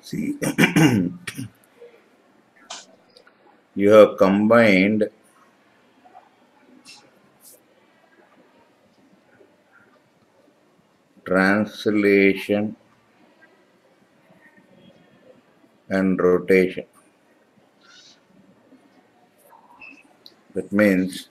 See, you have combined translation and rotation. That means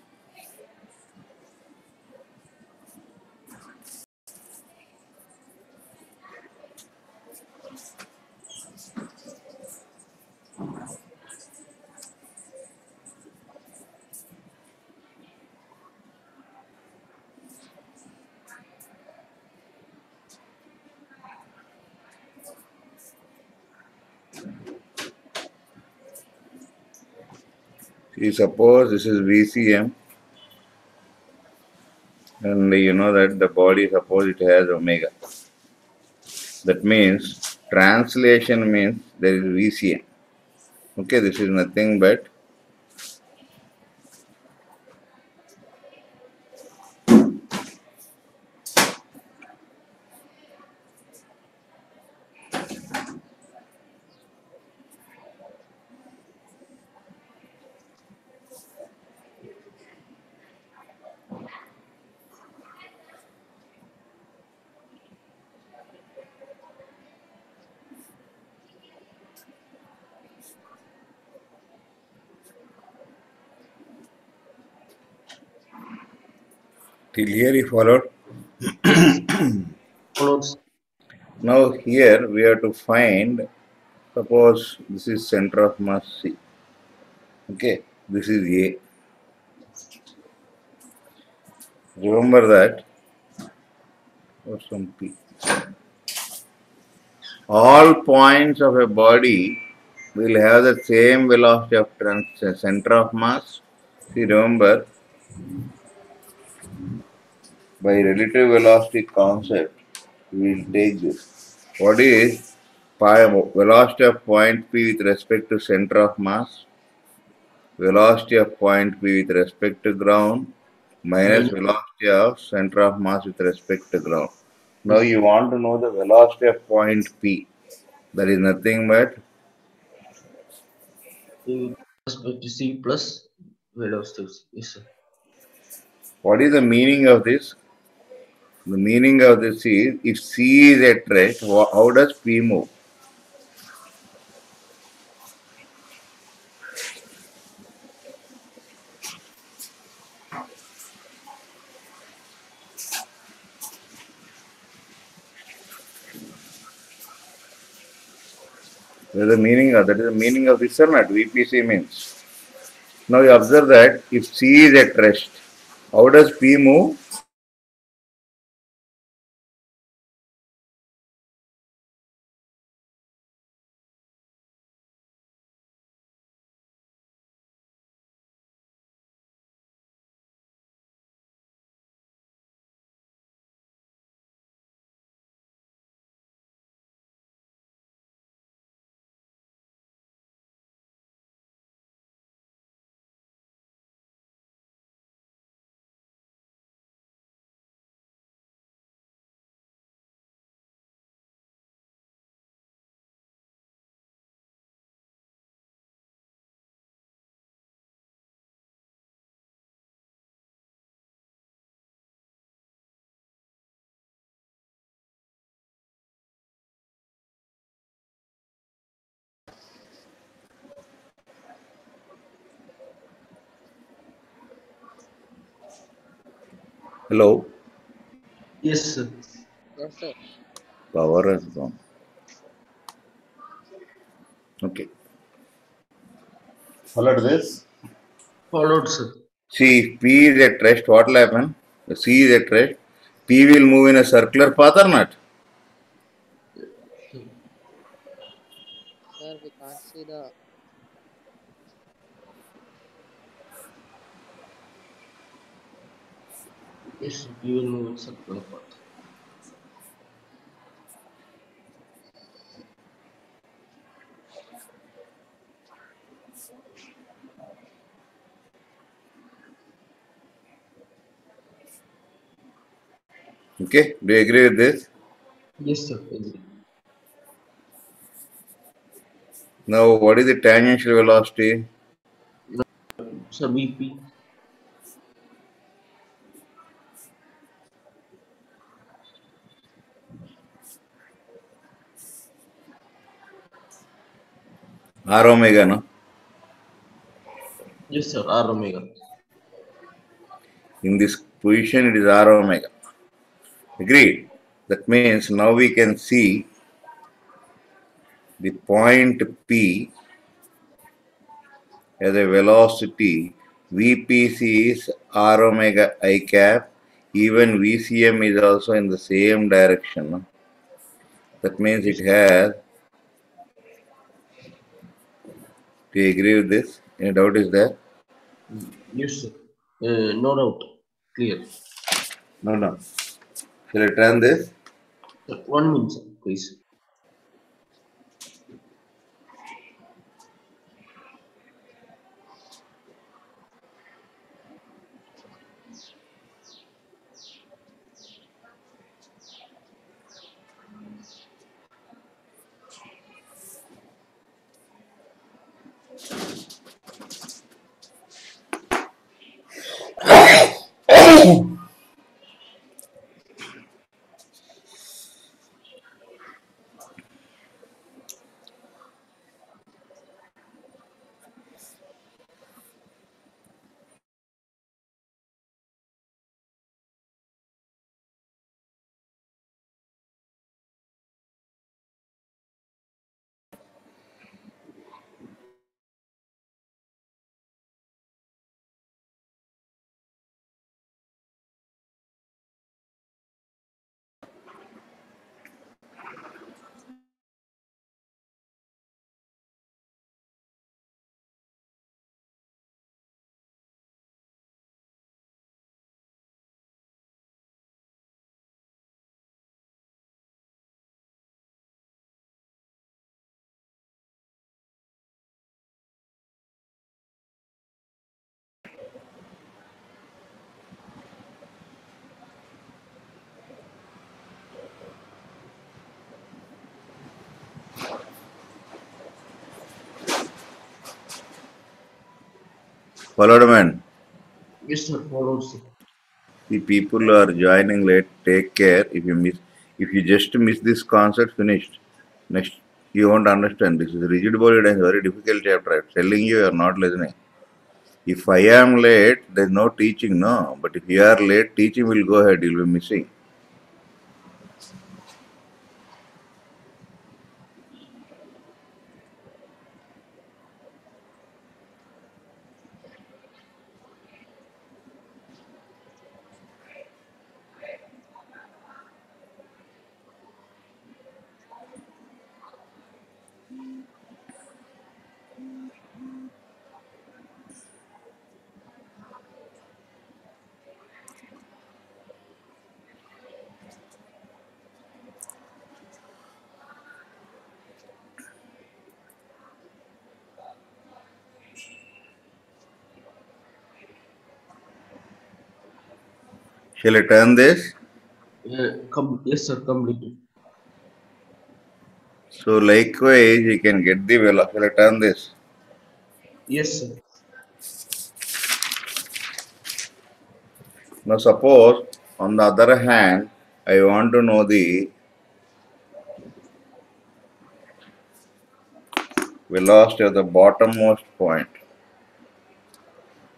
see, suppose this is VCM, and you know that the body, suppose it has omega. That means translation means there is VCM. Okay, this is nothing but till here you followed. Yes. Follows. Now here we have to find, suppose this is center of mass C. Okay, this is A. Remember that, or some P. All points of a body will have the same velocity of center of mass. See, remember, by relative velocity concept, we will take this. What is velocity of point P with respect to center of mass? Velocity of point P with respect to ground minus Minus. velocity of center of mass with respect to ground. Now you want to know the velocity of point P. That is nothing but C plus velocity. Yes, sir. what is the meaning of this? The meaning of this is if C is at rest, how does P move? That is the meaning of this or not? VPC means. Now you observe that if C is at rest, how does P move? Hello? Yes, sir. Yes, sir. Power has gone. Okay. Followed this? Followed, sir. See, if P is at rest, what will happen? If C is at rest, P will move in a circular path or not? Sir, we can't see the Yes, sir. You will move in circular path. Okay, do you agree with this? Yes, sir. Agree. Now, what is the tangential velocity? Sir, VP. R omega, no? Yes, sir. R omega. In this position, it is R omega. Agreed. That means now we can see the point P as a velocity. VPC is R omega I cap. Even VCM is also in the same direction. No? That means it Yes, has. Do you agree with this? Any doubt is there? yes, sir. No doubt. Clear. No, no. Shall I turn this? Sir, 1 minute, sir, please. Followed man. Yes, sir. Followed, sir. The people are joining late. Take care. If you just miss this concept, finished. Next, you won't understand. This is rigid body and very difficult chapter. I'm telling you, you are not listening. If I am late, there's no teaching, no. But if you are late, teaching will go ahead. You'll be missing. Shall I turn this? Yes, sir. Completed. So likewise, you can get the velocity. Shall I turn this? Yes, sir. Now suppose, on the other hand, I want to know the velocity of the bottommost point.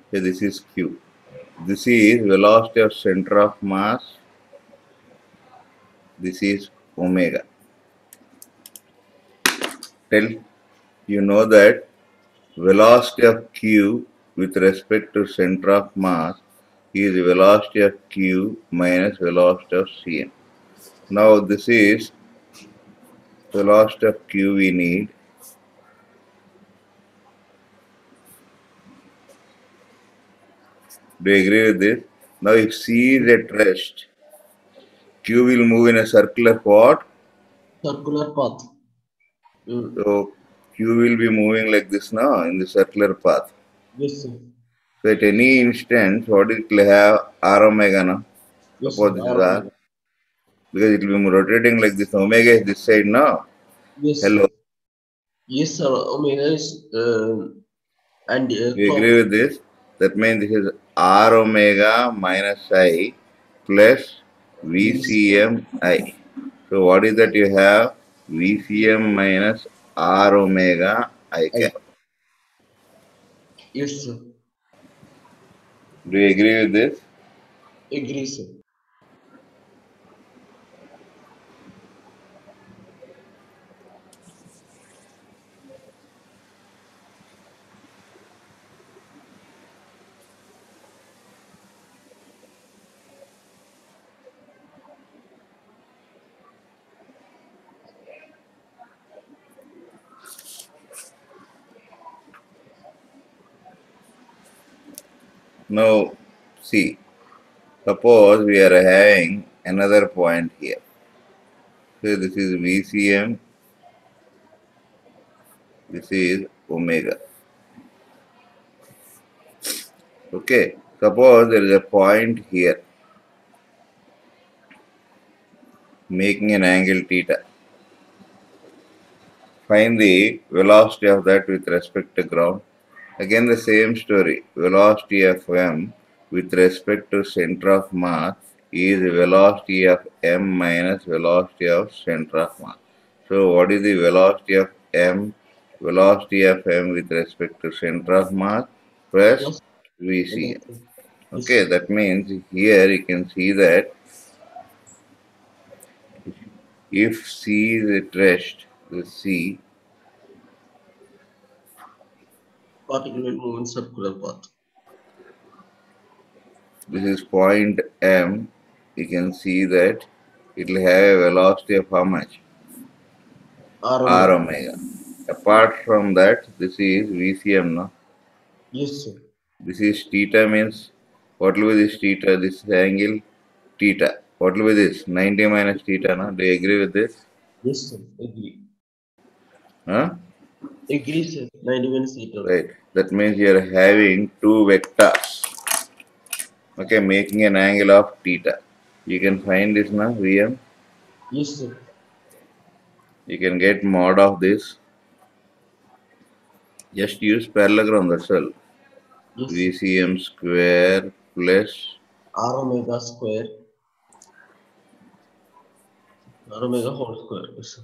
Okay, this is Q. This is velocity of center of mass. This is omega. Tell you know that velocity of Q with respect to center of mass is velocity of Q minus velocity of Cn. Now this is velocity of Q we need. Do you agree with this? Now if C is at rest, Q will move in a circular what? Circular path. Mm. So Q will be moving like this now in the circular path. Yes, sir. So at any instance, what it will have R omega now. Yes, sir. Suppose this is R R, omega. because it will be rotating like this. Omega is this side now. Yes, sir. Hello. Yes, sir. Omega is and You clock. agree with this? That means this is R omega minus I plus Yes. VCM I. So what is that you have? VCM minus R omega I I. cap. Yes, sir. Do you agree with this? Agree, sir. Now, see, suppose we are having another point here. So this is VCM, this is omega. Okay, suppose there is a point here making an angle theta. Find the velocity of that with respect to ground. Again the same story. Velocity of m with respect to center of mass is velocity of m minus velocity of center of mass. So what is the velocity of m? Velocity of m with respect to center of mass plus Plus Vc. omega. Yes, Okay, sir. that means here you can see that if C is at rest, the C, Particle will move in circular path. this is point M, you can see that it will have a velocity of how much? R R omega. omega. Apart from that, this is VCM, no? Yes, sir. This is theta means, what will be this theta? This angle theta. What will be this? 90 minus theta, no? Do you agree with this? Yes, sir. Agree. Huh? Agree, sir. 90 minutes later. Right. That means you are having two vectors, okay, making an angle of theta. You can find this now, Vm. Yes, sir. You can get mod of this. Just use parallelogram, that's all. Yes, sir. VCM square plus R omega square. R omega whole square. Yes, sir.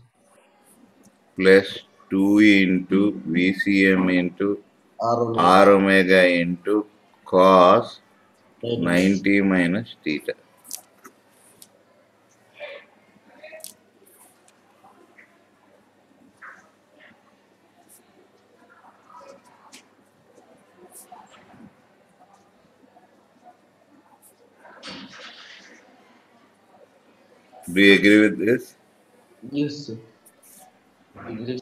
plus 2 into VCM into R omega. R omega into cos 90 minutes. 90 minus theta. Do you agree with this? Yes, sir. Agree.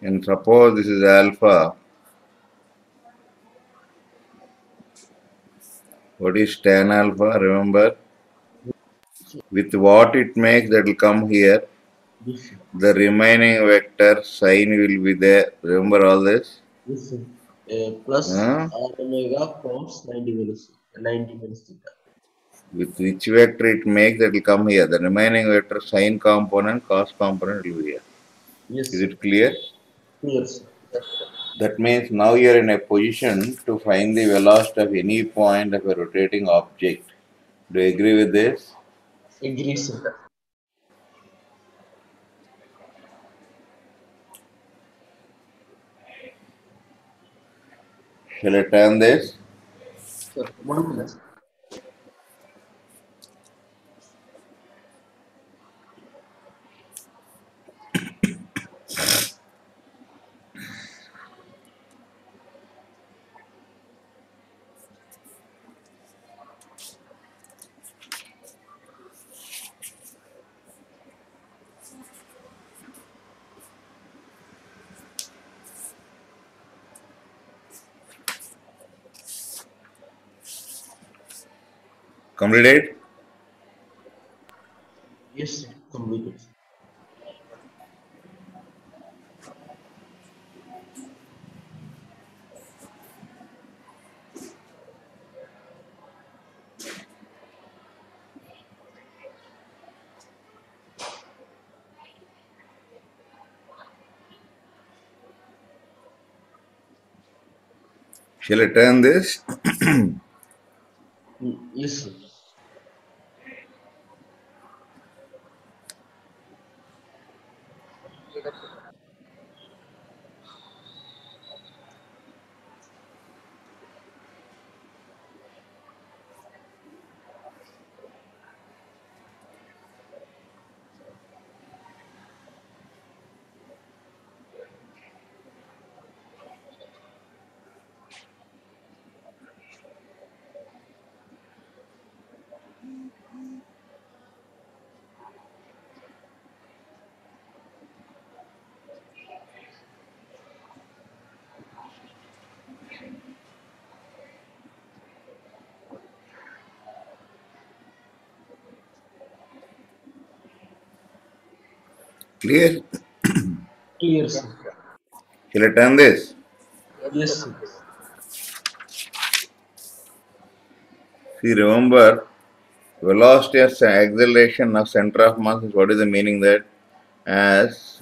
And suppose this is alpha. What is tan alpha? Remember, with what it makes that will come here. Yes, sir. The remaining vector sign will be there. Remember all this? Yes, sir. Plus Huh? R omega cos 90 minutes. 90 minutes theta. With which vector it makes that will come here. The remaining vector sine component, cos component will be here. Yes, Is sir. it clear? Clear, sir. That means now you are in a position to find the velocity of any point of a rotating object. Do you agree with this? Agree, sir. Shall I turn this? Sir, 1 minute. Completed? Yes, sir. Completed. Shall I turn this? Yes, sir. Clear? Clear, sir. Shall I turn this? Yes, sir. See, remember, velocity as acceleration of center of mass is what is the meaning that as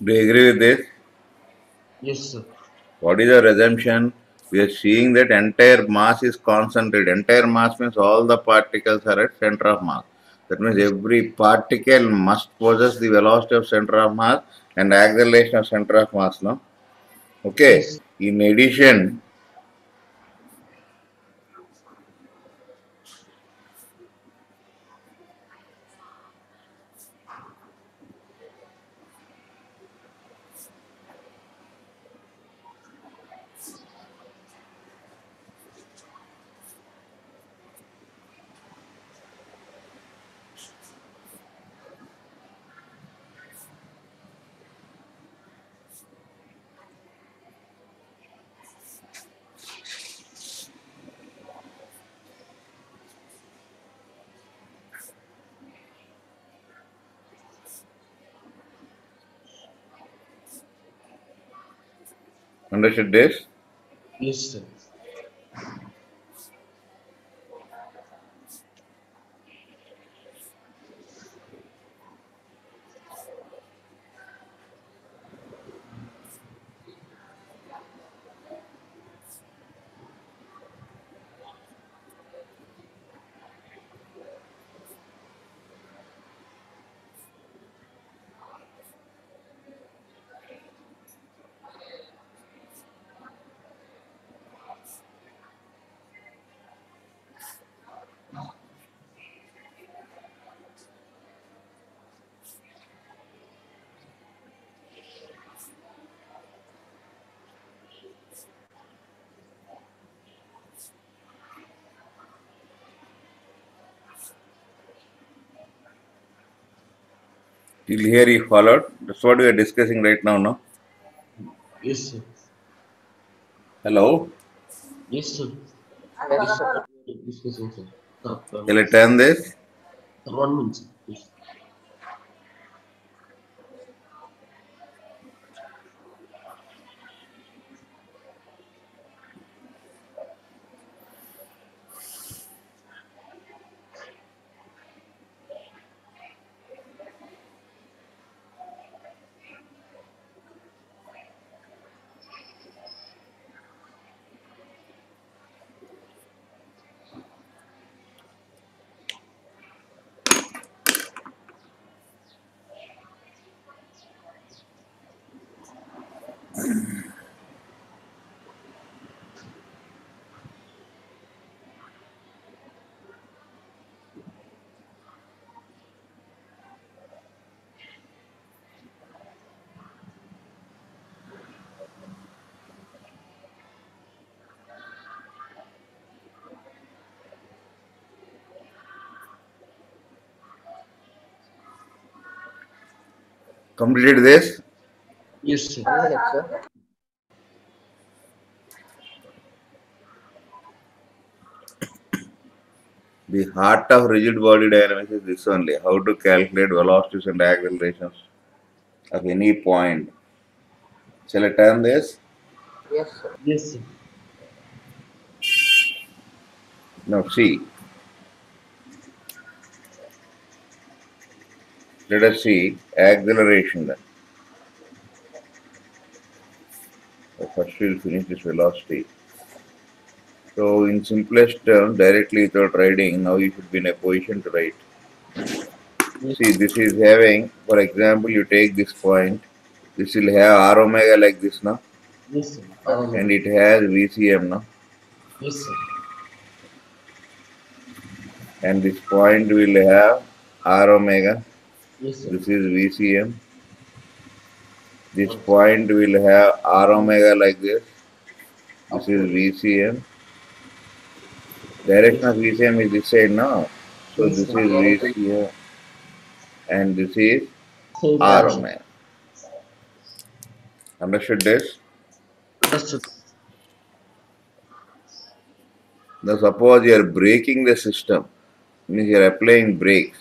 do you agree with this? Yes, sir. What is our assumption? We are seeing that entire mass is concentrated. Entire mass means all the particles are at center of mass. That means Yes. every particle must possess the velocity of center of mass and acceleration of center of mass. No? Okay. Yes. In addition, understood this? Yes, sir. Till here you followed. That's what we are discussing right now, no? Yes, sir. Hello? Yes, sir. Yes, sir. What we are discussing, sir. Shall I turn this? 1 minute, sir. Yes. Completed this? Yes, sir. 1 minute, sir. The heart of rigid body dynamics is this only: how to calculate velocities and accelerations of any point. Shall I turn this? Yes, sir. Yes, sir. Now see. Let us see acceleration then. First we'll finish this velocity. So in simplest terms, directly without writing, now you should be in a position to write. Yes, See, this is having, for example, you take this point, this will have R omega like this now, yes, sir. and it has VCM now, Yes, sir. and this point will have R omega, Yes, sir. this is VCM, this Okay. point will have R omega like this is VCM, direction of VCM is this side now, so Yes, this sir. is VCM, and this is Same R direction. omega. Understood this? Understood. Now suppose you are braking the system, means you are applying brakes.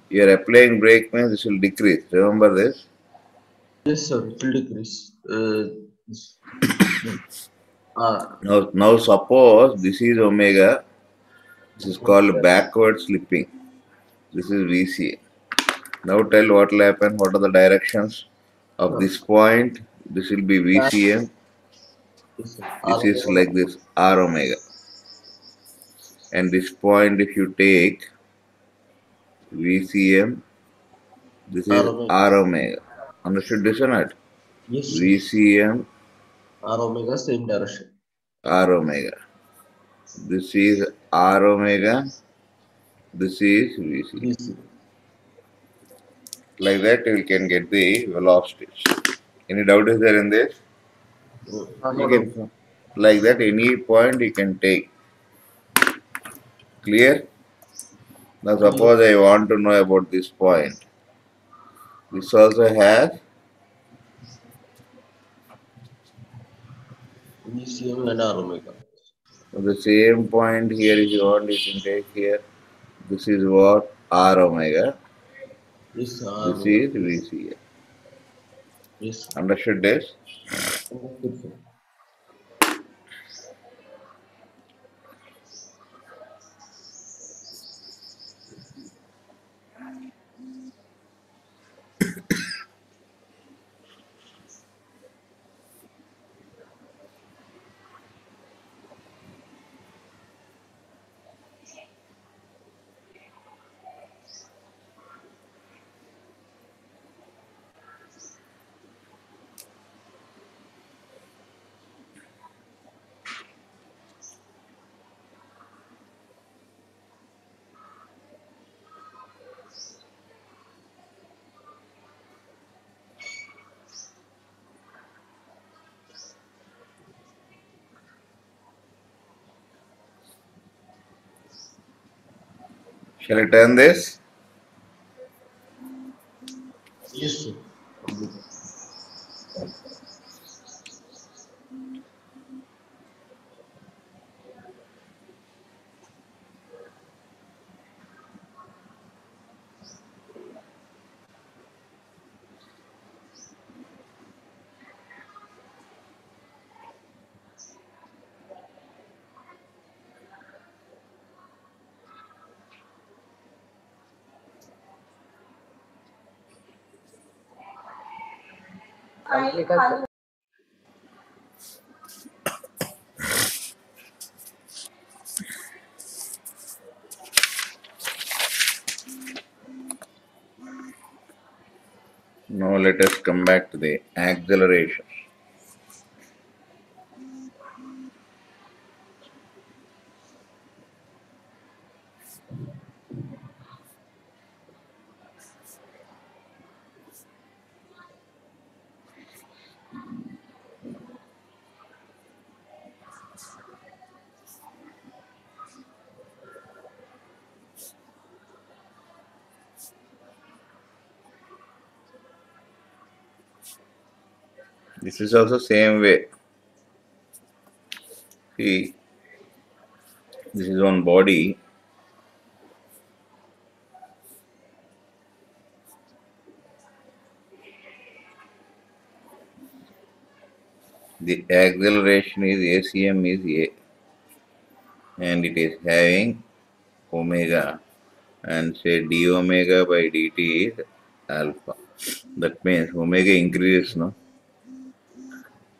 You are applying brake means this will decrease. Remember this? Yes, sir. It will decrease. This- Now suppose this is omega. This is called backward slipping. This is VCA. Now tell what will happen. What are the directions of this point? This will be VCM. yes, sir. This is like this R omega. And this point, if you take VCM, this is R omega. Understood this or not? Yes, sir. VCM R omega same direction. R omega. This is R omega. This is VC. This. Like that, you can get the velocities. Any doubt is there in this? No You doubt. can, like that, any point you can take. Clear? Now, suppose I want to know about this point. This also has VCM and R omega. the same point here. If you want, you can take here. This is what R omega. Yes, sir. R This omega. is VCA. Yes, sir. Understood this? Understood, sir. Shall I turn this? Yes, sir. Completed, sir. Now let us come back to the acceleration. This is also same way. See, this is one body. The acceleration is ACM is A, and it is having omega, and say d omega by dt is alpha. That means omega increases, no?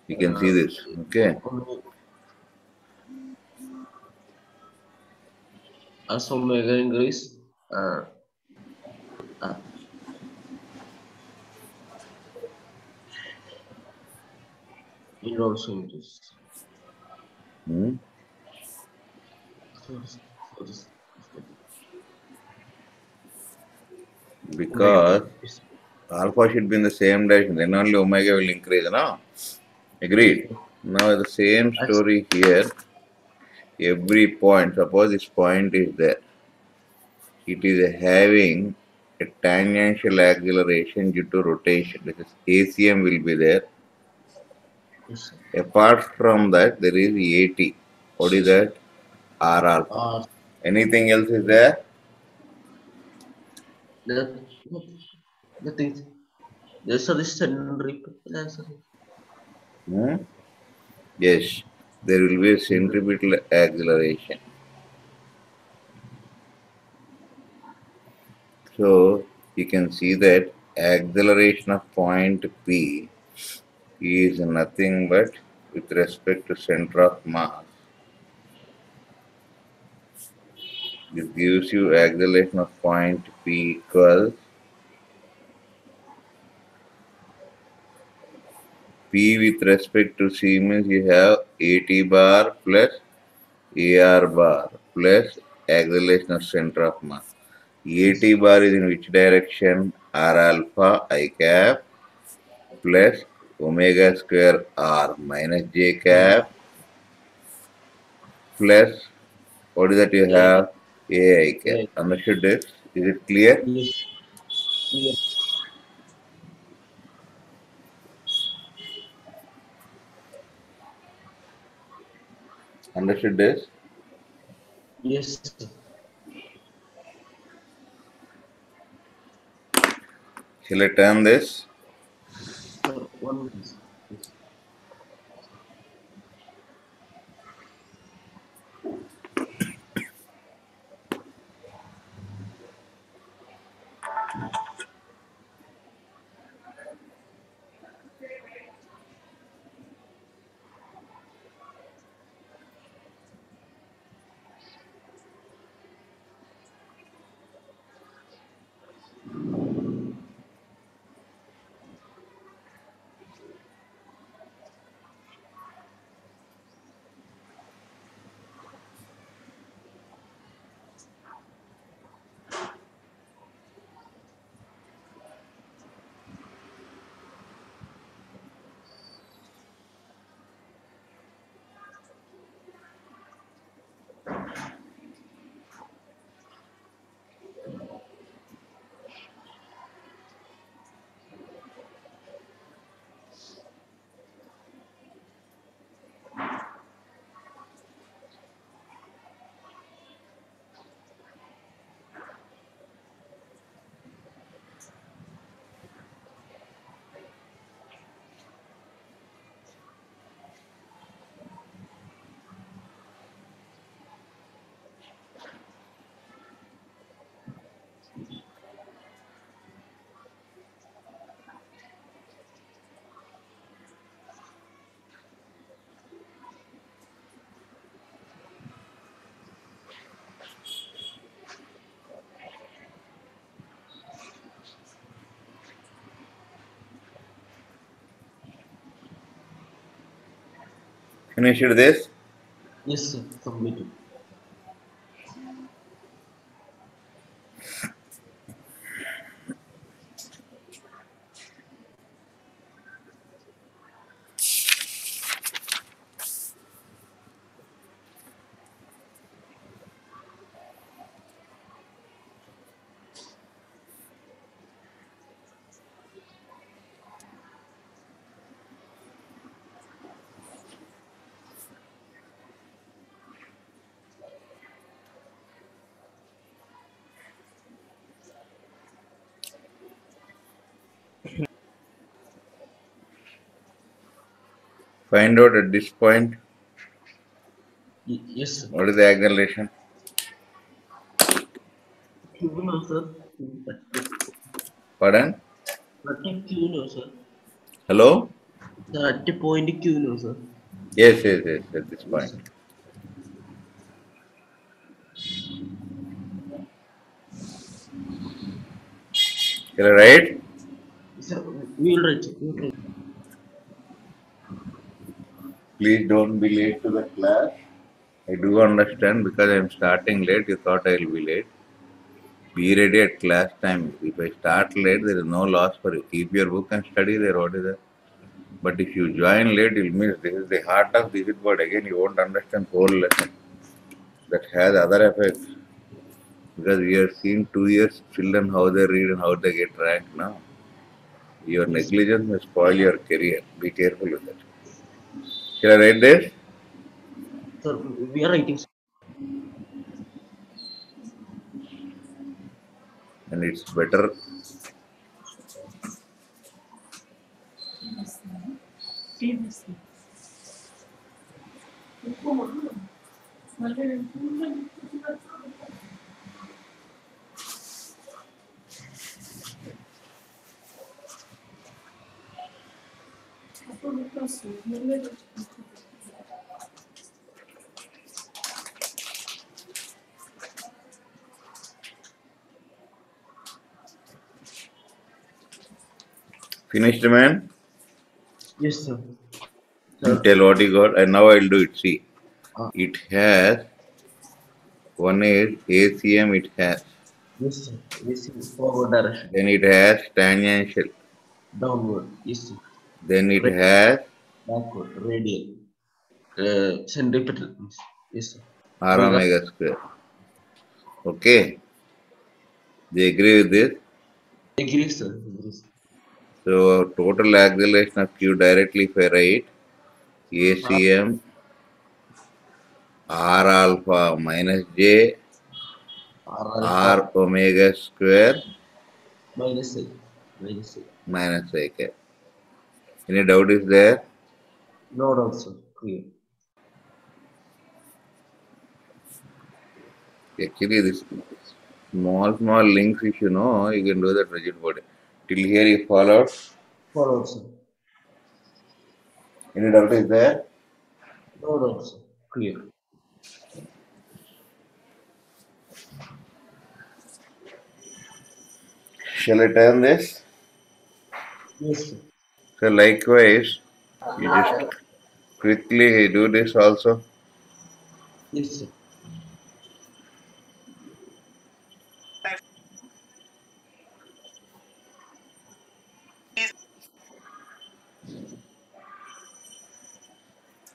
You can see this, okay? As omega increase, uh, uh, it also increase. Hmm? So this omega Because is alpha should be in the same direction, then only omega will increase, no? Agreed. Now the same as story here. Every point, suppose this point is there, it is having a tangential acceleration due to rotation. That is ACM will be there. is Apart from that, there is AT. What is that? R alpha. R Anything else is there? that nothing. There's a centripetal. There's a Hmm? Yes, there will be a centripetal acceleration. So you can see that acceleration of point P is nothing but with respect to center of mass. This gives you acceleration of point P equals P with respect to C means you have AT bar plus AR bar plus acceleration of center of mass. AT bar is in which direction? R alpha I cap plus omega square R minus J R cap plus what is that you A have? AI cap. A Understood this? Is it clear? yes yes Understood this? yes sir. Shall I turn this? Sir, one minute. Yes. Finished this? Yes sir. Completed. Find out at this point Yes, sir. what is the acceleration. Q no, sir. 'Pardon? 30 Q no, sir. Hello? 30 point Q no, sir. Yes, yes, yes, at this Yes, point. sir. You're right? Sir, we will write. We will write. Please don't be late to the class. I do understand because I'm starting late, you thought I'll be late. Be ready at class time. If I start late, there is no loss for you. Keep your book and study there. What is that? But if you join late, you'll miss. This is the heart of digit board. Again, you won't understand whole lesson. That has other effects. Because we have seen 2 years children how they read and how they get ranked now. Your Yes, negligence may spoil your career. Be careful with that. Shall I write this? sir. We are writing. And it's better. Finished, man? Yes, sir. Sir. Tell what you got. And now I'll do it. See. Uh, It has one is ACM, it has. yes, sir. Yes, sir. Forward direction. Then it has tangential. Downward. Yes, sir. Then it Right. has Backward. Radial. Centripetal. Yes, sir. r Omega. omega square. Okay. They agree with this. Agree, sir. Agree, sir. So total acceleration of Q directly if I write R, ACM R alpha minus J R alpha R omega square minus I. Minus I. minus AK. Any doubt is there? No doubt, sir. Clear. Actually, this small links, if you know, you can do that rigid body. Till here you followed. Forward, sir. Any doubt is there? No doubt, sir. Clear. Shall I turn this? Yes, sir. So likewise, you just quickly do this also. Yes, sir.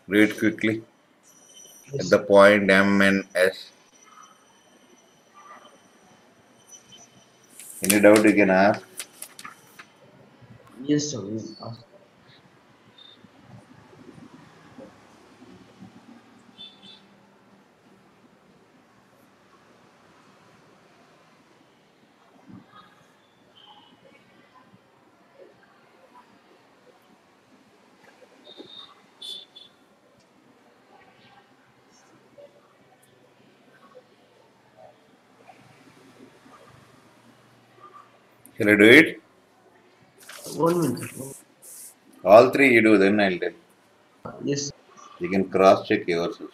Read quickly at Yes, the sir. point M and S. Any doubt you can ask. Yes, sir. We will ask. Shall I do it? 1 minute, sir. All three you do, then I'll tell. Yes, sir. You can cross check yourself.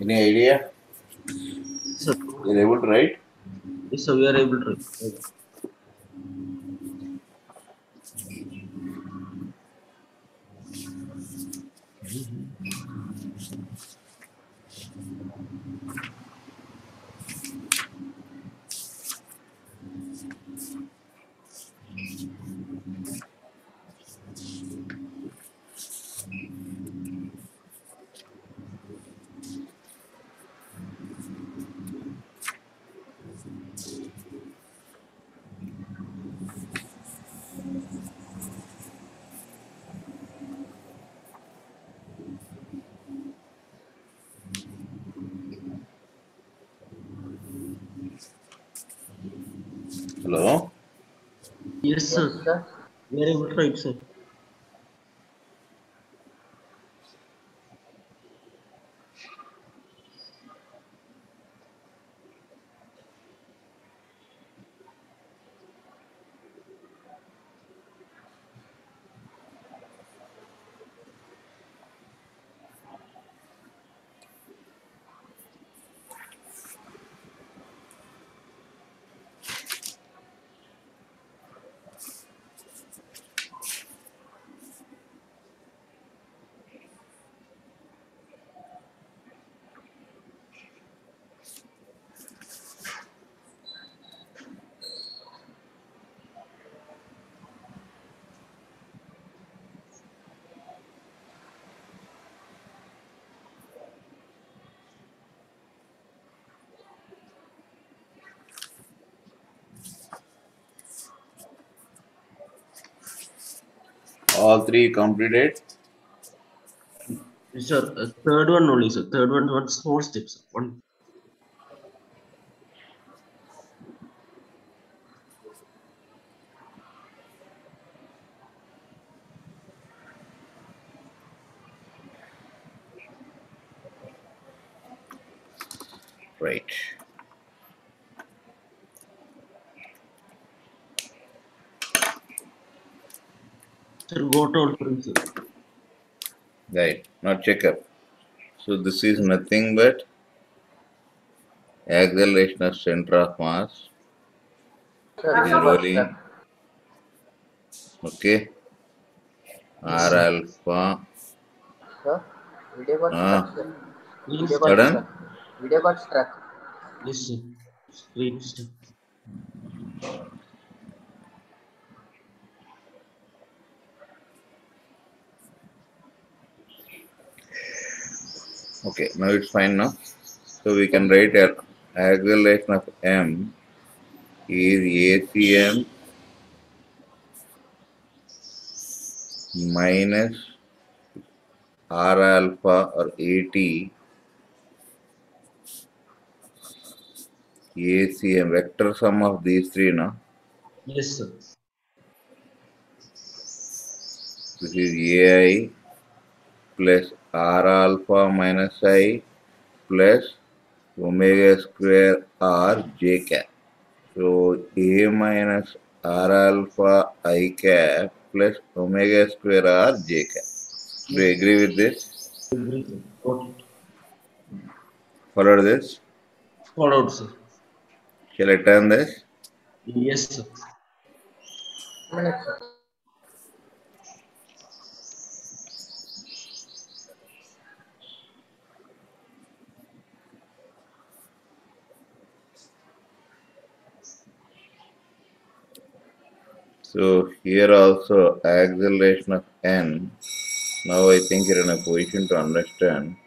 Any idea? Sir, You're able to write? yes, sir, we are able to write. Hello? Yes, Yes, sir, sir. we are able to write, sir. All three completed? Yes, sir, third one only, sir. Third one small step, sir. One. Right. Sir, got all three, sir. Right. Now check up. So this is nothing but acceleration of center of mass. Sir, It is video got rolling. stuck. Okay. Yes, R sir. alpha. Sir, video got Ah, stuck, sir. Yes, Video sir. got pardon? stuck. Video got stuck. Yes, sir. Screen step. Okay. Now it's fine now. So we can Yes, write sir. acceleration of m is ACM minus R alpha or AT ACM vector sum of these three now. Yes, sir. This is AI plus R alpha minus I plus omega square R j cap. So A minus R alpha I cap plus omega square R j cap. Do you Yes, agree with this? agree, sir. Got it. Follow this? Followed, sir. Shall I turn this? Yes, sir. Minute, sir. So here also acceleration of n. Now I think you're in a position to understand.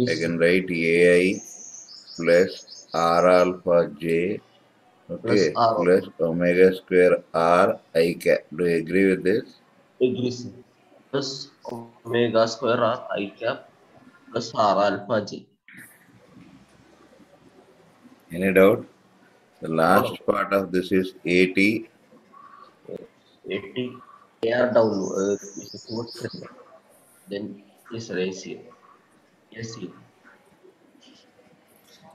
I Yes, sir. can write AI plus R alpha j, Plus okay, R. plus omega square R I cap. Do you agree with this? Agree, sir. Plus omega square R I cap plus R alpha J. Any doubt? The No, no. last part of this is AT. 80 AR down is towards center. Then is ratio. Yes, sir.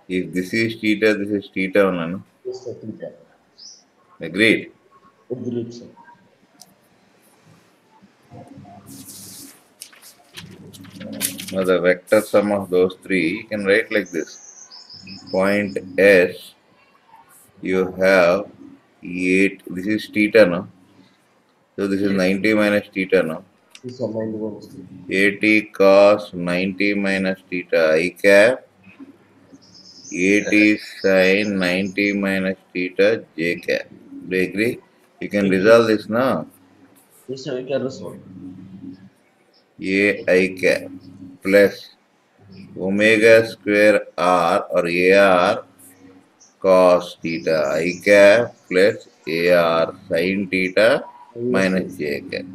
If this is theta, this is theta one. Yes, sir. Theta. Agreed? Agreed, sir. Now the vector sum of those three you can write like this. Point S, you have 8, this is theta, no? So this is 90 minus theta, no? Yes, sir. 91 is 80 cos 90 minus theta I cap, 80 sin 90 minus theta j cap. Do you agree? You can resolve this now. Yes, sir. We can resolve. A I cap plus omega square r or AR cos theta I cap plus AR sin theta Yes, minus yes. j cap.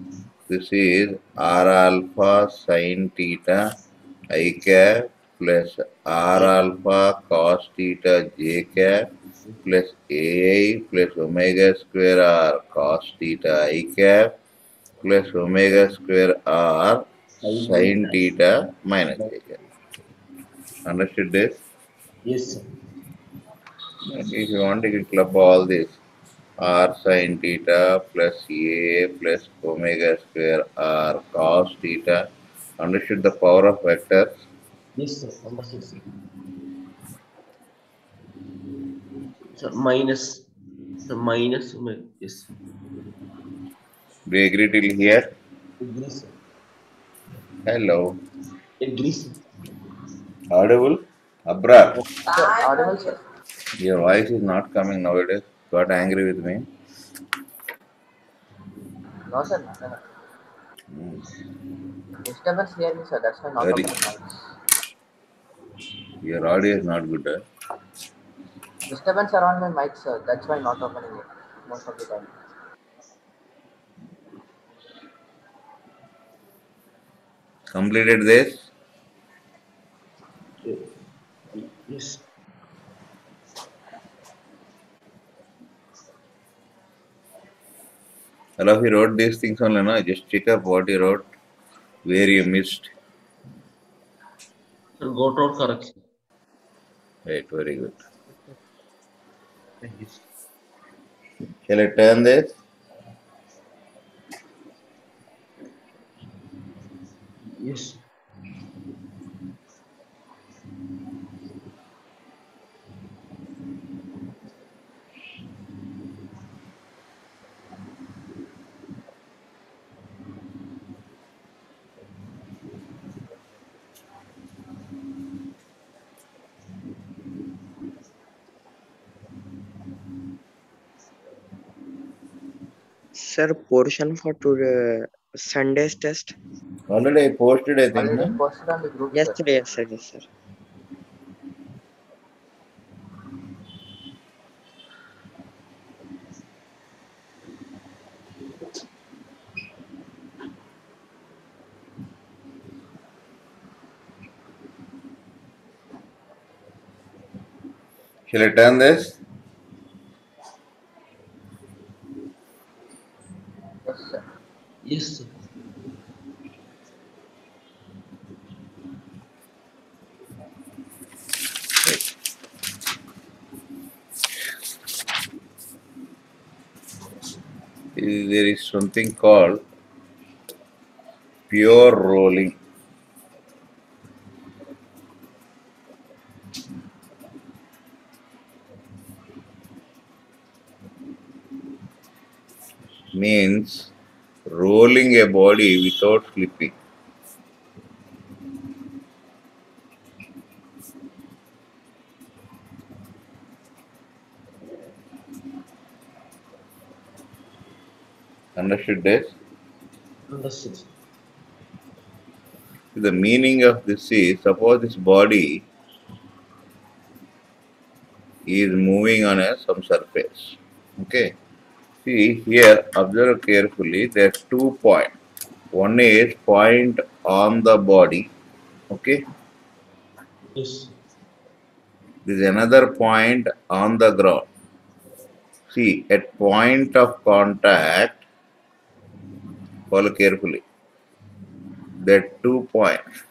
This is R alpha sin theta I cap plus R alpha cos theta j cap plus AI plus omega square R cos theta I cap plus omega square R Sin sin theta. theta minus j cap. Understood this? Yes, sir. If you want, you can club all this. R sin theta plus A plus omega square R cos theta. Understood the power of vectors? Yes, sir. Understood, sir. Sir, minus. Sir, minus. Yes. Do you agree till here? Agree, sir. Hello. Agree, sir. Audible? Abrar. Sir, audible, sir. Your voice is not coming nowadays. Got angry with me. No, sir. No. Hmm. Disturbance near me, sir. That's why not Very. opening mics. Your audio is not good. Huh? Disturbance around my mic, sir. That's why not opening it most of the time. Completed this? Yes. All of you wrote these things only, no? Just check up what you wrote, where you missed. Sir, got out correctly. Right, very good. Thank you, sir. Shall I turn this? Yes. Sir, portion for today Sunday's test. Already I posted, I think, Already no? posted on the group, Yes, sir. sir. Yes, sir. Yes, sir. Shall I turn this? Yes, sir. Yes, sir. Right. There is something called pure rolling. Means rolling a body without slipping. Understood this? Understood, sir. The meaning of this is, suppose this body is moving on some surface. Okay. See here, observe carefully. There are 2 points. One is point on the body. Okay. Yes. There is another point on the ground. See, at point of contact, follow carefully. There are 2 points.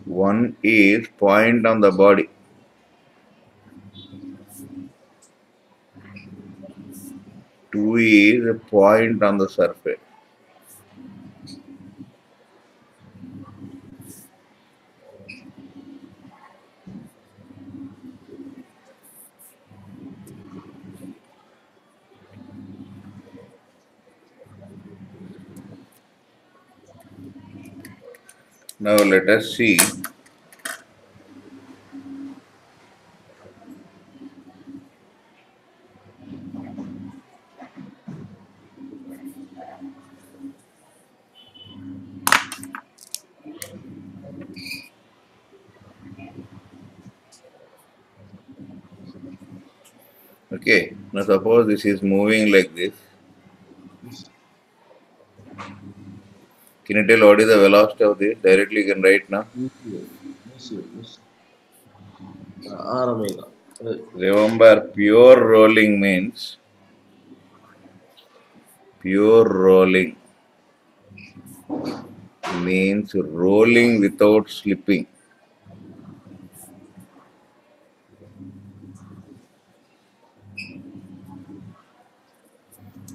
One is point on the body. Two is a point on the surface. Now let us see. Okay, now suppose this is moving like this. Yes. Can you tell what is the velocity of this? Directly you can write now. Yes. R omega. Remember, pure rolling means rolling without slipping.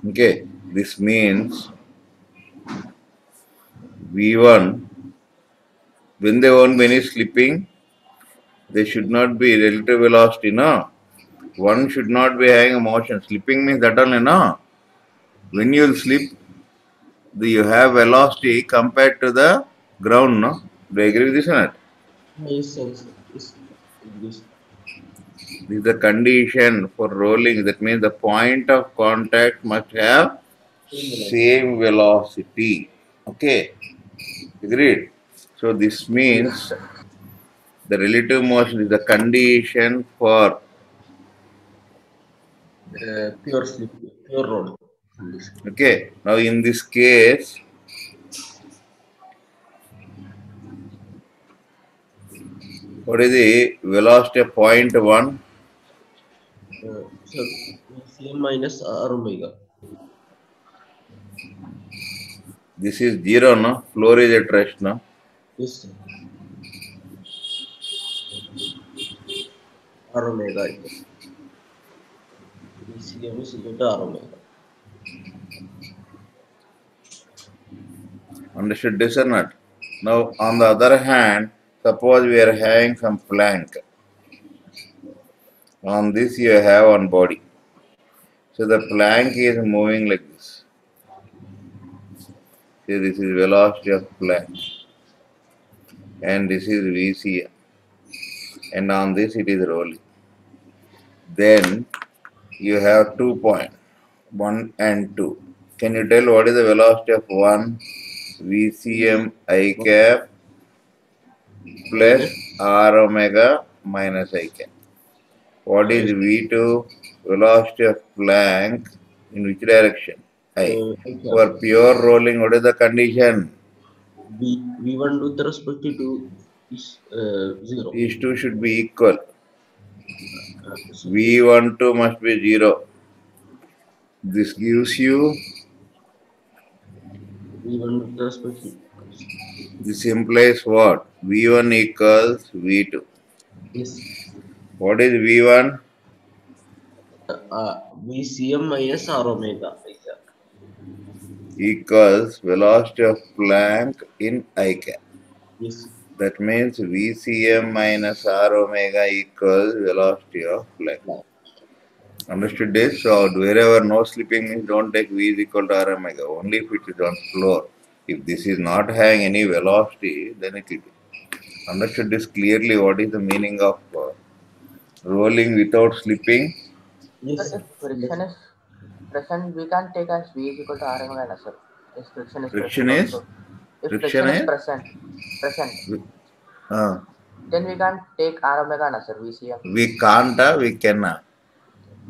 Okay, this means V1, when they won't be any slipping, they should not be relative velocity, no? One should not be having a motion. Slipping means that only, no? When you slip, you have velocity compared to the ground, no? Do you agree with this or not? Yes, yes. This. This is the condition for rolling. That means the point of contact must have same velocity. Okay, agreed. So this means the relative motion is the condition for. Pure slip, pure roll condition. Okay, now in this case, what is the velocity of point 1? So Cm minus R omega. This is 0, no? Floor is at rest, no? Yes, sir. R omega. Cm is equal to R omega. Understood this or not? Now, on the other hand, suppose we are having some plank. On this, you have one body. So the plank is moving like this. See, this is velocity of plank, and this is VCM, and on this it is rolling. Then you have 2 points, 1 and 2. Can you tell what is the velocity of 1? VCM I cap plus R omega minus I cap. What is V2? Velocity of plank in which direction? I. For pure rolling, what is the condition? V1 with respect to is 0. These two should be equal. V12 must be 0. This gives you, V1 with respect to. this implies what? V1 equals V2. Yes. What is V1? VCM minus R omega. Equals velocity of plank in I cap. Yes. That means VCM minus R omega equals velocity of plank. Understood this? So wherever no slipping means don't take V is equal to R omega, only if it is on floor. If this is not having any velocity, then it will be. Understood this clearly? What is the meaning of rolling without slipping? Yes. Sir, if friction is present, we can take as V is equal to R omega, sir. If friction is Friction present is? also. If Friction friction is is? present, Uh, then we can take R omega, sir. VCM. we can't, we cannot.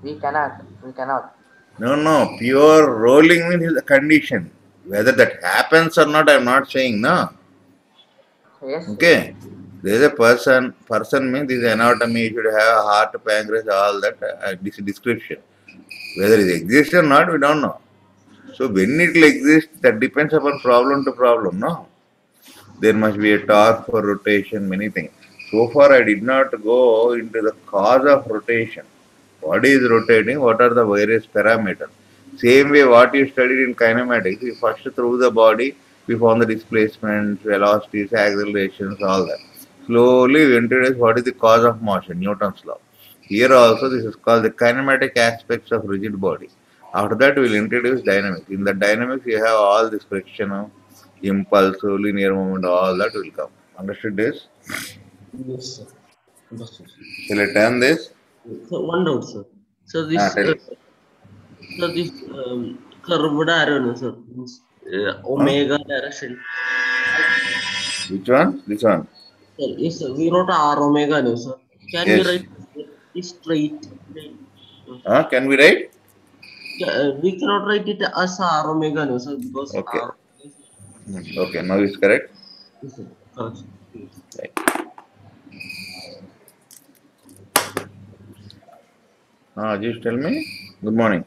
We cannot. No, pure rolling means is a condition. Whether that happens or not, I am not saying, no. Yes. Okay. There is a person means this anatomy, you should have a heart, pancreas, all that, this description. Whether it exists or not, we don't know. So when it will exist, that depends upon problem to problem, no? There must be a torque for rotation, many things. So far, I did not go into the cause of rotation. What is rotating? What are the various parameters? Same way, what you studied in kinematics, we first through the body, we found the displacements, velocities, accelerations, all that. Slowly, we introduce what is the cause of motion, Newton's law. Here also, this is called the kinematic aspects of rigid body. After that, we will introduce dynamics. In the dynamics, you have all this friction, impulse, linear moment, all that will come. Understood this? Yes, sir. Understood. Shall I turn this? So one doubt, sir. So Tell. this curved arrow, no, sir, means Huh? omega direction. Which one? This one. Sir, yes, sir. We wrote R omega, no, sir. Can we Yes. write it straight line? No, sir. Can we write? We cannot write it as R omega, no, sir, because Okay. R. Okay, now it's correct. Yes, sir. Correct, sir. Yes. Right. Just tell me. Good morning.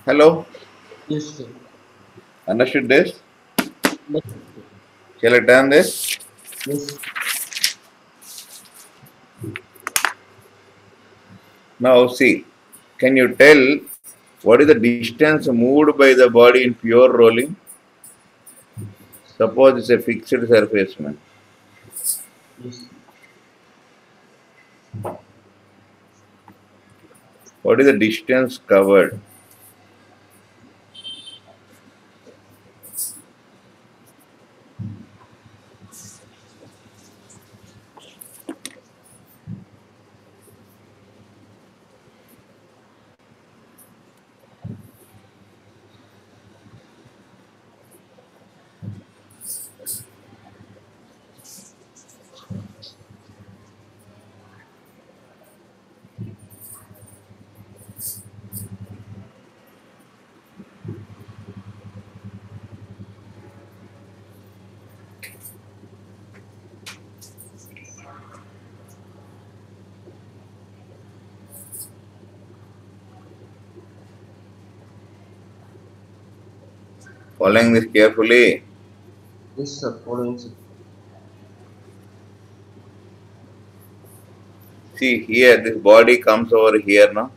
Hello? Yes, sir. Understood this? Yes, Shall I turn this? yes. Now see, can you tell what is the distance moved by the body in pure rolling? Suppose it's a fixed surface, man. Yes. What is the distance covered? Following this carefully. Yes, sir. Following, sir. See here, this body comes over here now.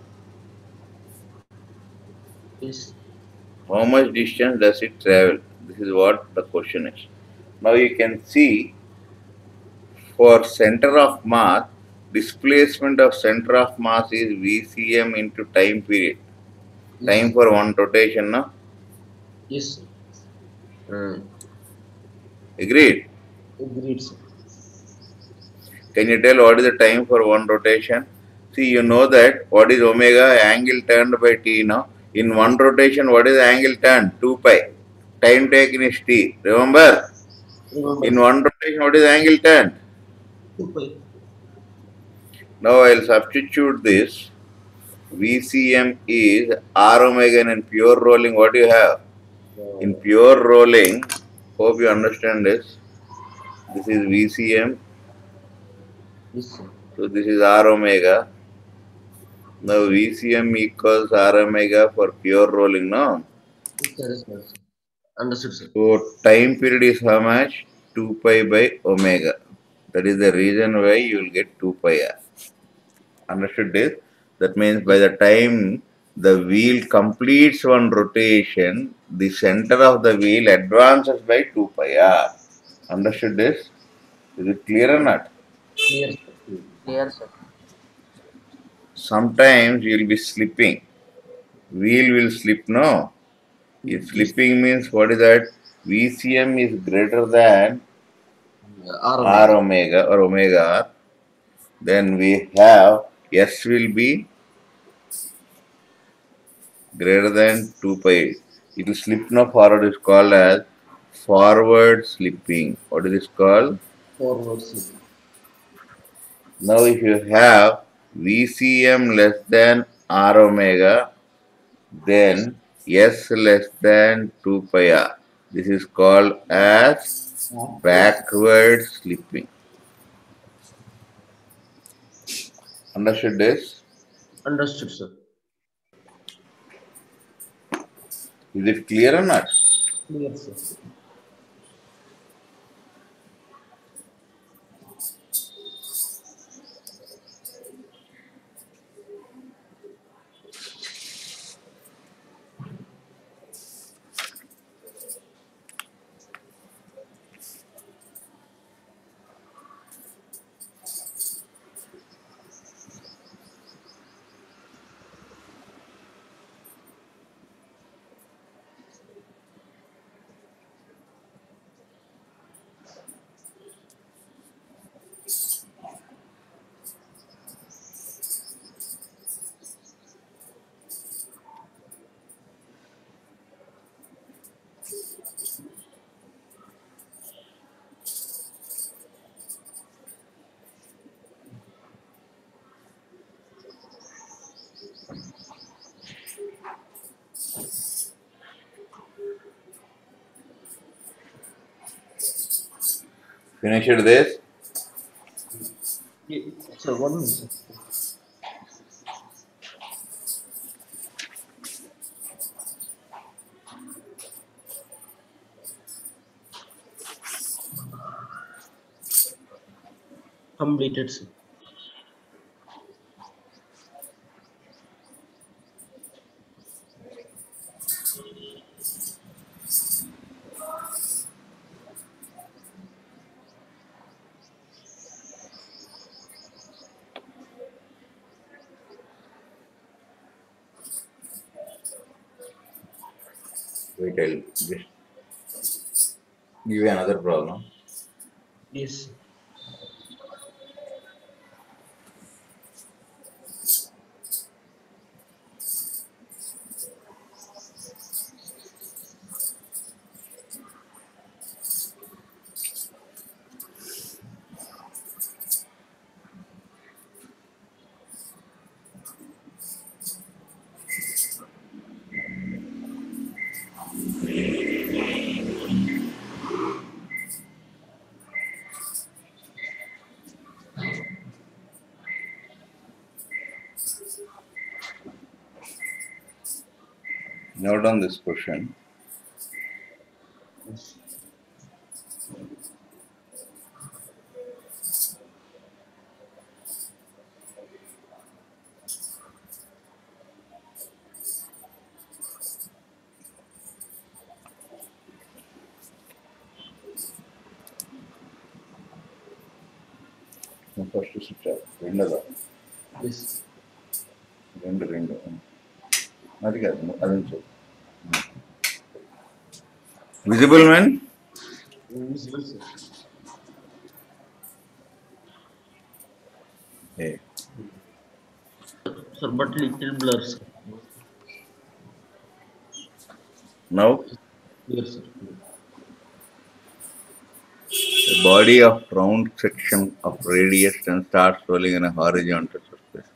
Yes. How much distance does it travel? This is what the question is. Now you can see for center of mass, displacement of center of mass is VCM into time period. Time Yes. for one rotation, no? Yes, sir. Agreed? Agreed, sir. Can you tell what is the time for one rotation? See, you know that what is omega angle turned by t now. In one rotation, what is the angle turned? 2 pi. Time taken is t. Remember? Remember, In sir. one rotation, what is the angle turned? 2 pi. Now I will substitute this. VCM is R omega, and in pure rolling, what do you have? In pure rolling, hope you understand this. This is VCM, Yes, sir. so this is R omega. Now VCM equals R omega for pure rolling, no? Yes, sir. Yes, sir. Understood, sir. So time period is how much? 2 pi by omega. That is the reason why you will get 2 pi R. Understood this? That means by Yes. the time the wheel completes one rotation, the center of the wheel advances by 2 pi R. Understood this? Is it clear or not? Clear, sir. Clear, sir. Sometimes you will be slipping. Wheel will slip, no? If Yes. slipping means what is that? VCM is greater than R R omega. omega or omega R. Then we have S will be greater than 2 pi. It will slip now forward is called as forward slipping. What is this called? Forward slip. Now if you have VCM less than R omega, then S less than 2 pi R. This is called as backward slipping. Understood this? Understood, sir. Is it clear or not? Clear, sir. Finished this? Yeah. Sir, 1 minute, sir. Completed, sir. Wait, I'll just give you another problem. Yes. Note down this question. Yes. First switch off. రెండోదా Yes. రెండు అది కాదు అది ఉంచు. Visible when Invisible, sir. hey. Sir, but little blur, sir. Now Clear, sir. a body of round section of radius then starts rolling in a horizontal surface.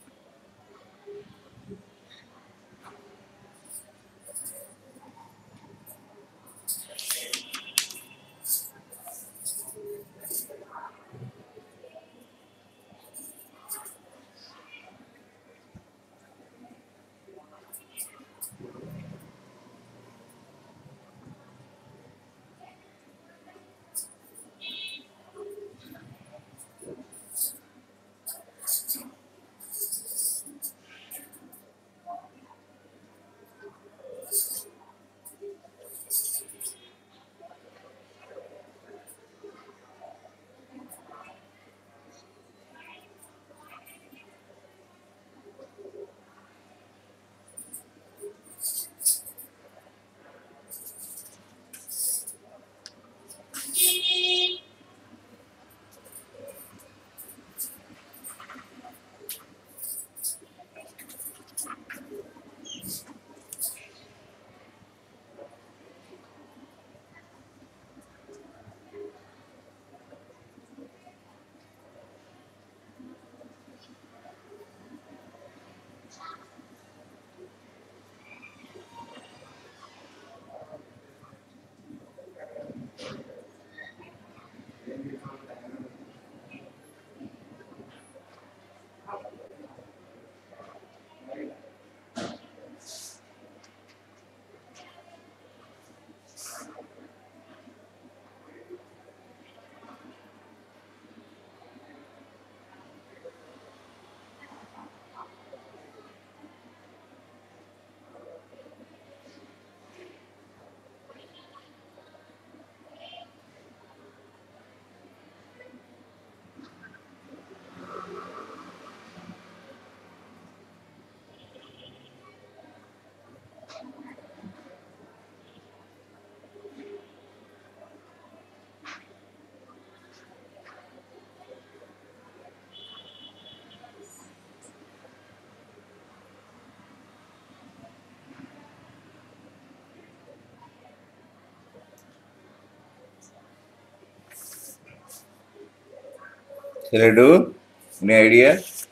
Shall I do? Any idea? Sir,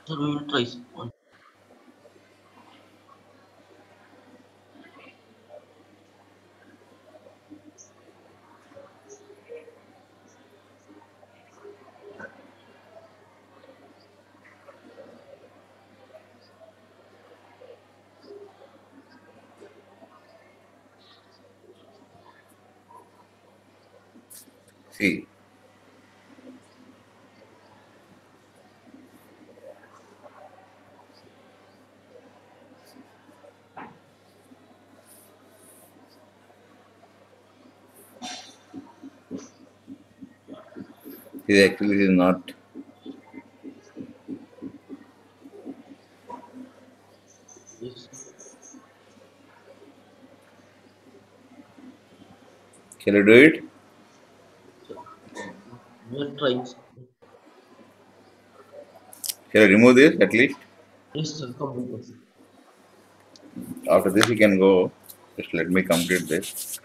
we will try, sir. See, This is not. Yes. Shall you do it? So, we are trying. Shall I remove this at least? Yes, sir. Complete. After this, you can go. Just let me complete this.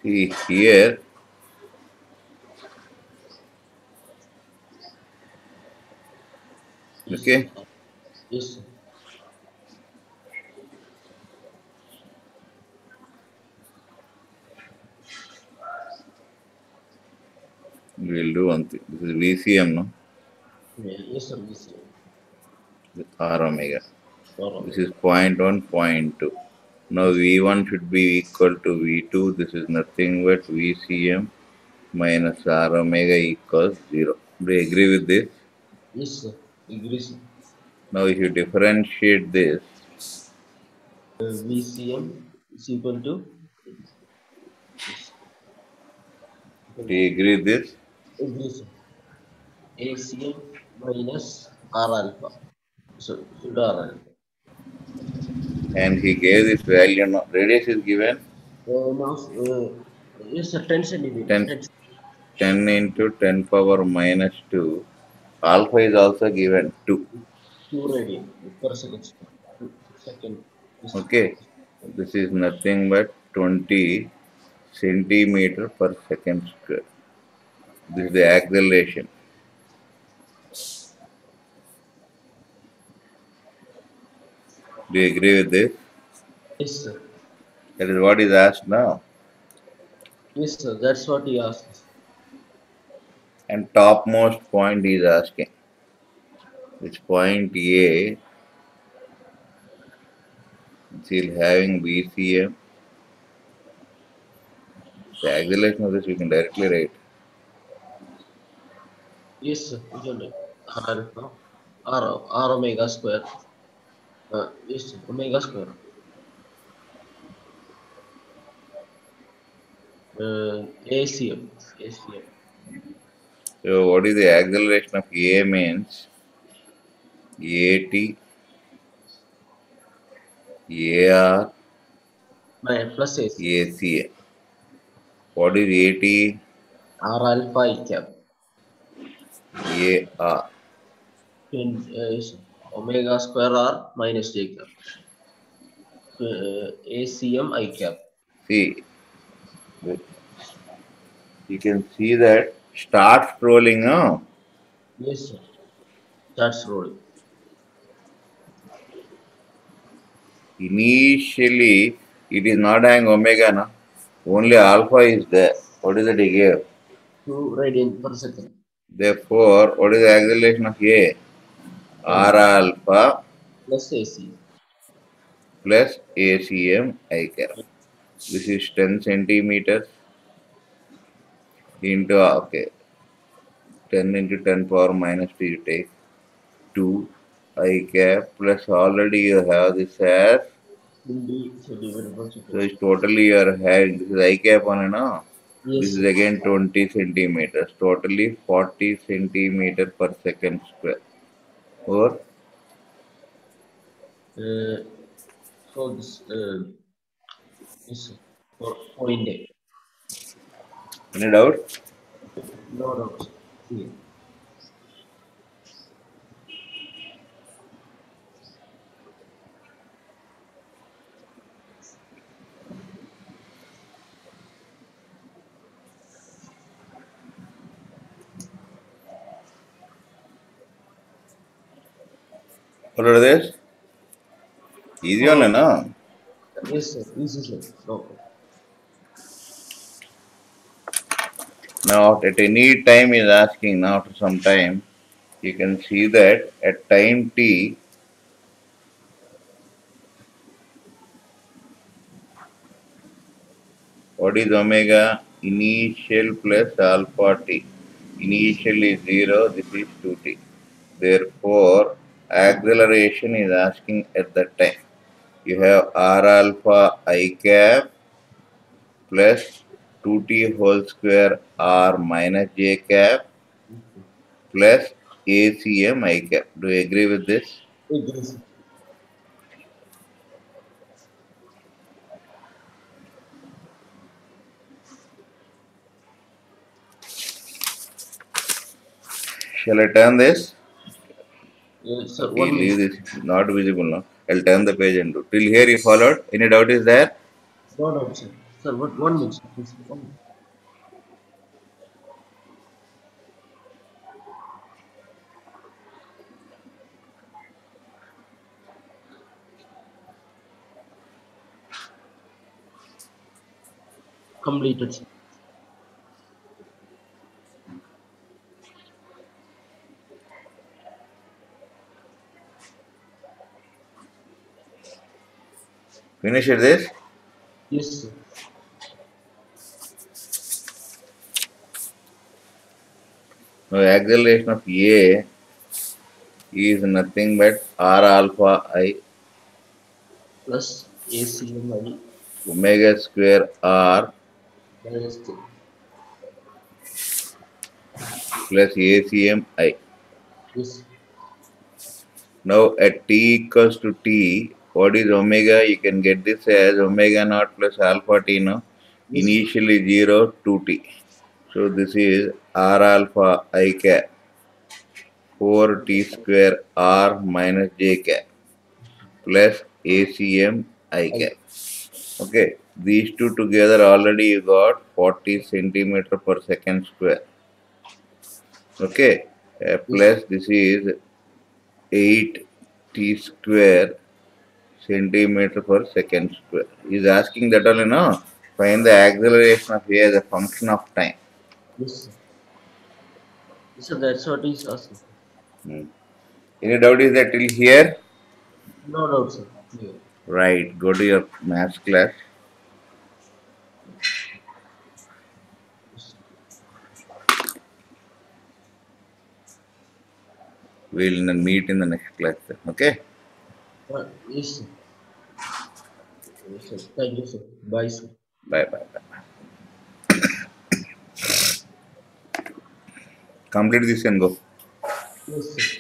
See here, Yes, sir. okay? Yes, sir. We will do one thing. This is VCM, no? Yeah, yes, sir. Yes, sir. R omega. Or This is point 1, point 2. Now yes, V1 should be equal to V2. This is nothing but VCM minus R omega equals 0. Do you agree with this? yes, sir. Agree, sir. Now if you differentiate this, VCM is equal to yes. Equal do to you agree with this? agree, sir. ACM minus R alpha. So should R alpha. And he gave this value, no, radius is given Now, yes, sir. 10 centimeters. 10, 10 into 10 power minus 2. Alpha is also given 2. 2 radian per second square. 2 second. Yes, sir. Okay. This is nothing but 20 centimeter per second square. This is the acceleration. Do you agree with this? Yes, sir. That is what is asked now. Yes, sir. That's what he asked. And topmost point is asking. This point A still having BCM. The acceleration of this we can directly write. Yes, sir. We can do R alpha. R omega square. Yes, sir. Omega square. ACM. ACM. So what is the acceleration of A means AT, AR, Plus AC. ACA. What is AT, R alpha I cap. AR? Yes, omega square R minus J cap. ACM I cap. See, you can see that start scrolling now. Yes, sir. That's rolling. Initially, it is not having omega, na? Only alpha is there. What is it he gave? 2 radian per second. Therefore, what is the acceleration of A? R alpha Plus AC. plus ACM I cap. This is 10 centimeters into, okay, 10 into 10 power minus 2, you take 2 I cap plus already you have this as, So divided by so second. it's totally you are having, this is I cap on, no? This Yes, is sir. again 20 centimeters, totally 40 centimeter per second square. Or, Uh, so this is for point A. any doubt? No doubt. Yeah. What are this? Easy only, Oh, no? yes, sir. Easy, sir. No. Now, at any time is asking, now after some time, you can see that at time t, What is omega? Initial plus alpha t. Initial is 0, this is 2t. Therefore, acceleration is asking at that time. You have r alpha I cap plus 2t whole square r minus j cap plus ACM I cap. Do you agree with this? Agree, sir. Shall I turn this? Yes, sir. Okay, 1 leave minute. this not visible now. I'll turn the page and do. Till here you followed? Any doubt is there? No doubt, sir. Sir, 1 minute, sir. Please. 1 minute. Completed, sir. Finish this? Yes, sir. Now acceleration of A is nothing but r alpha I Plus ACMI omega square r minus 2. plus ACM I. Yes. Now at t equals to t, what is omega? You can get this as omega naught plus alpha t now. Yes, sir. Initially 0, 2t. So this is r alpha I cap 4t square r minus j cap plus ACM I I, cap. Okay, these two together already you got 40 centimeter per second square. Okay, yes, sir. plus this is 8 t square centimeter per second square. He is asking that only no. Find the acceleration of A as a function of time. Yes, sir. Yes, sir. That's what he's asking. Hmm. Any doubt is that till here? No doubt, sir. Clear. Right. Go to your maths class. Yes, We'll meet in the next class. Okay. yes, sir. Yes, sir. Thank you, sir. Bye, sir. Bye bye bye. Complete this and go. Yes, sir.